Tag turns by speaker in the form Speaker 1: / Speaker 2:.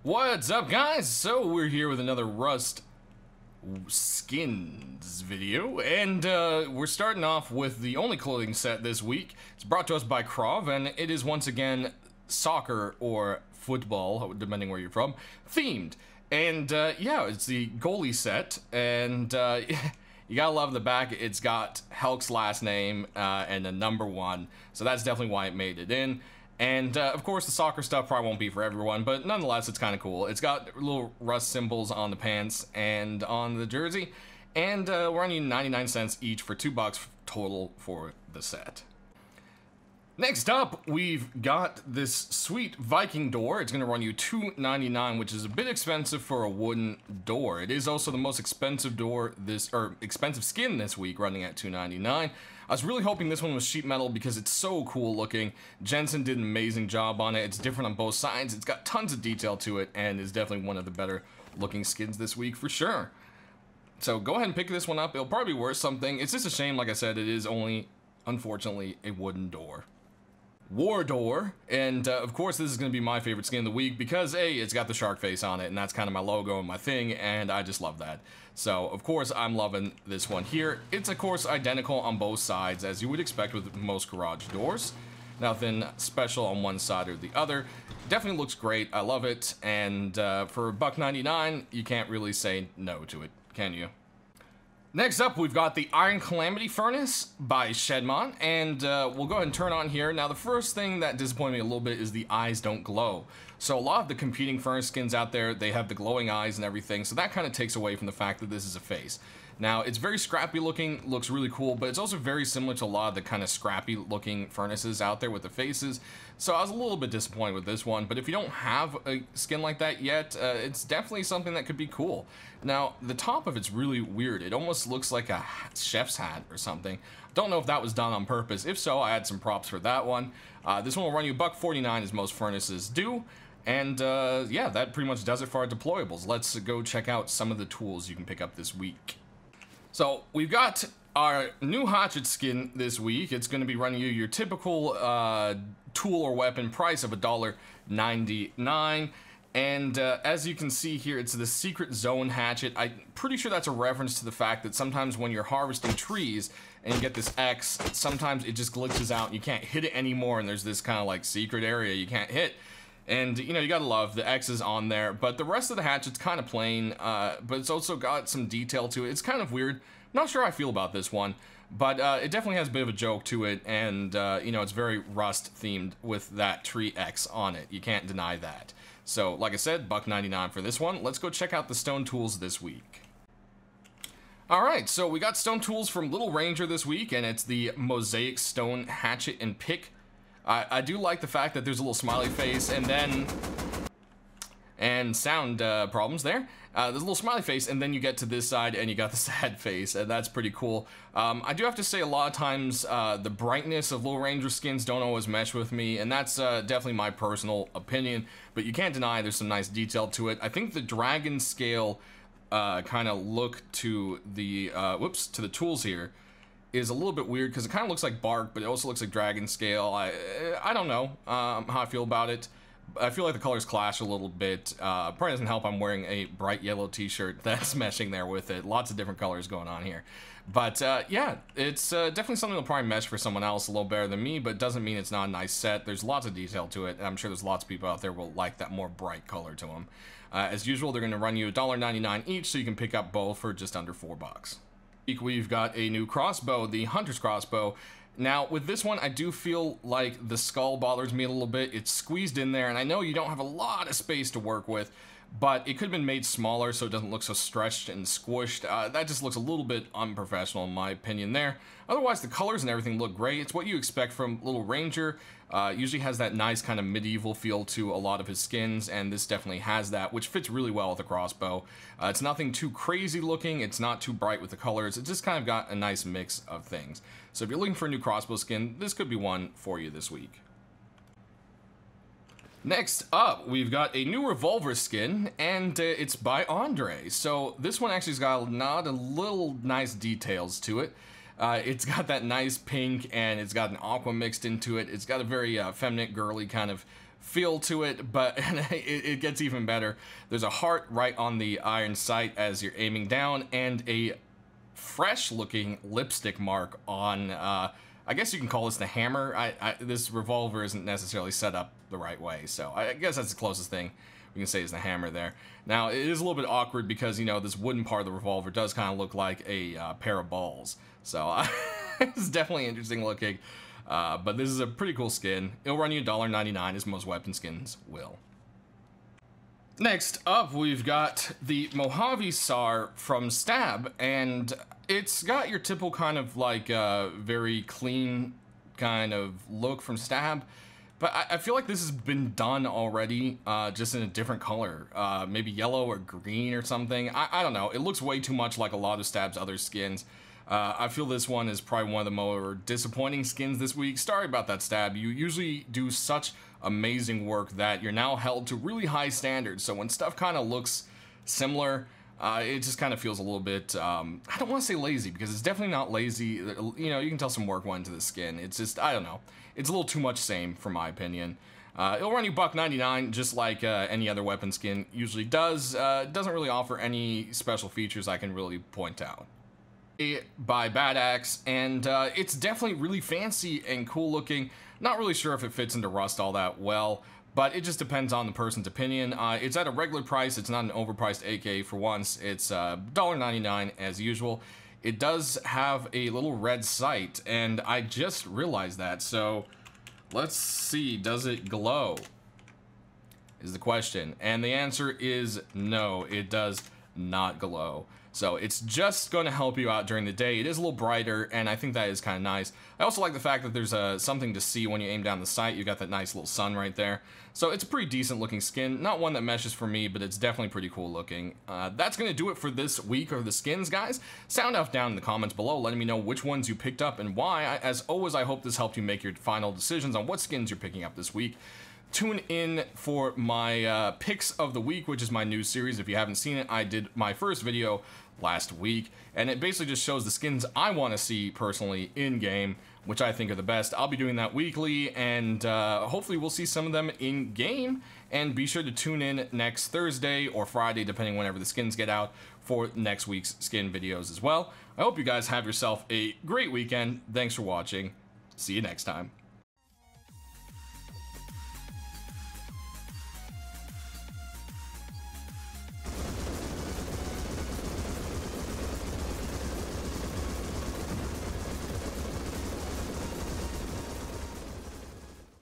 Speaker 1: What's up, guys? So we're here with another Rust skins video, and we're starting off with the only clothing set this week. It's brought to us by Krov, and it is once again soccer or football, depending where you're from, themed. And yeah, it's the goalie set, and you gotta love the back. It's got Helk's last name and a number 1, so that's definitely why it made it in. And of course the soccer stuff probably won't be for everyone, but nonetheless it's kind of cool. It's got little Rust symbols on the pants and on the jersey, and we're running 99 cents each for $2 total for the set. Next up, we've got this sweet Viking Door. It's going to run you $2.99, which is a bit expensive for a wooden door. It is also the most expensive door expensive skin this week, running at $2.99. I was really hoping this one was sheet metal because it's so cool looking. Jensen did an amazing job on it. It's different on both sides. It's got tons of detail to it and is definitely one of the better looking skins this week for sure. So go ahead and pick this one up. It'll probably be worth something. It's just a shame, like I said, it is only, unfortunately, a wooden door. War Door, and of course this is going to be my favorite skin of the week because A, it's got the shark face on it, and that's kind of my logo and my thing, and I just love that. So of course I'm loving this one here. It's of course identical on both sides, as you would expect with most garage doors. Nothing special on one side or the other. Definitely looks great. I love it, and for $1.99 you can't really say no to it, can you? Next up, we've got the Iron Calamity Furnace by Shedmon, and we'll go ahead and turn on here. Now, the first thing that disappointed me a little bit is the eyes don't glow. So a lot of the competing furnace skins out there, they have the glowing eyes and everything, so that kind of takes away from the fact that this is a face. Now, it's very scrappy looking, looks really cool, but it's also very similar to a lot of the kind of scrappy looking furnaces out there with the faces. So I was a little bit disappointed with this one, but if you don't have a skin like that yet, it's definitely something that could be cool. Now, the top of it's really weird. It almost looks like a chef's hat or something. Don't know if that was done on purpose. If so, I had some props for that one. This one will run you $1.49 as most furnaces do. And yeah, that pretty much does it for our deployables. Let's go check out some of the tools you can pick up this week. So we've got our new hatchet skin this week. It's going to be running you your typical tool or weapon price of $1.99. And as you can see here, it's the Secret Zone hatchet. I'm pretty sure that's a reference to the fact that sometimes when you're harvesting trees and you get this X, sometimes it just glitches out and you can't hit it anymore, and there's this kind of like secret area you can't hit. And, you know, you gotta love the X is on there, but the rest of the hatchet's kind of plain, but it's also got some detail to it. It's kind of weird. Not sure how I feel about this one, but it definitely has a bit of a joke to it, and, you know, it's very Rust themed with that tree X on it. You can't deny that. So, like I said, $1.99 for this one. Let's go check out the stone tools this week. Alright, so we got stone tools from Little Ranger this week, and it's the Mosaic Stone Hatchet and Pick. I do like the fact that there's a little smiley face and sound problems there. There's a little smiley face, and then you get to this side and you got the sad face, and that's pretty cool. I do have to say a lot of times the brightness of Little Ranger skins don't always mesh with me, and that's definitely my personal opinion, but you can't deny there's some nice detail to it. I think the dragon scale kind of look to the to the tools here is a little bit weird because it kind of looks like bark, but it also looks like dragon scale. I don't know how I feel about it. I feel like the colors clash a little bit. Probably doesn't help I'm wearing a bright yellow t-shirt that's meshing there with it. Lots of different colors going on here. But yeah, it's definitely something that'll probably mesh for someone else a little better than me, but doesn't mean it's not a nice set. There's lots of detail to it, and I'm sure there's lots of people out there will like that more bright color to them. As usual, they're going to run you $1.99 each, so you can pick up both for just under $4. We've got a new crossbow, the Hunter's Crossbow. Now, with this one, I do feel like the skull bothers me a little bit. It's squeezed in there, and I know you don't have a lot of space to work with, but it could have been made smaller so it doesn't look so stretched and squished. That just looks a little bit unprofessional in my opinion there. Otherwise, the colors and everything look great. It's what you expect from Little Ranger. Usually has that nice kind of medieval feel to a lot of his skins, and this definitely has that, which fits really well with the crossbow. It's nothing too crazy looking, it's not too bright with the colors, it just kind of got a nice mix of things. So if you're looking for a new crossbow skin, this could be one for you this week. Next up, we've got a new revolver skin, and it's by Andre. So this one actually's got a little nice details to it. It's got that nice pink, and it's got an aqua mixed into it. It's got a very feminine, girly kind of feel to it, but it gets even better. There's a heart right on the iron sight as you're aiming down, and a fresh looking lipstick mark on, I guess you can call this the hammer. This revolver isn't necessarily set up the right way, so I guess that's the closest thing we can say is the hammer there. Now, it is a little bit awkward because, you know, this wooden part of the revolver does kind of look like a pair of balls. So, it's definitely interesting looking. But this is a pretty cool skin. It'll run you $1.99 as most weapon skins will. Next up, we've got the Mojave SAR from Stab, and it's got your typical kind of like very clean kind of look from Stab. But I feel like this has been done already, just in a different color. Maybe yellow or green or something. I don't know. It looks way too much like a lot of Stab's other skins. I feel this one is probably one of the more disappointing skins this week. Sorry about that, Stab. You usually do such amazing work that you're now held to really high standards. So when stuff kind of looks similar, it just kind of feels a little bit, I don't want to say lazy, because it's definitely not lazy. You know, you can tell some work went into the skin. It's just, I don't know. It's a little too much same, for my opinion. It'll run you $1.99, just like any other weapon skin usually does. It doesn't really offer any special features I can really point out. By Bad Axe, and it's definitely really fancy and cool looking. Not really sure if it fits into Rust all that well, but it just depends on the person's opinion. It's at a regular price. It's not an overpriced AK for once. It's $1.99 as usual. It does have a little red sight, and I just realized that. So let's see, does it glow? Is the question. And the answer is no, it does not glow. So it's just going to help you out during the day. It is a little brighter, and I think that is kind of nice. I also like the fact that there's something to see when you aim down the sight. You got that nice little sun right there. So it's a pretty decent looking skin. Not one that meshes for me, but it's definitely pretty cool looking. That's going to do it for this week of the skins, guys. Sound off down in the comments below, letting me know which ones you picked up and why. As always, I hope this helped you make your final decisions on what skins you're picking up this week. Tune in for my picks of the week, which is my new series. If you haven't seen it, I did my first video last week, and it basically just shows the skins I want to see personally in game, which I think are the best. I'll be doing that weekly, and hopefully we'll see some of them in game. And be sure to tune in next Thursday or Friday, depending whenever the skins get out, for next week's skin videos as well. I hope you guys have yourself a great weekend. Thanks for watching. See you next time.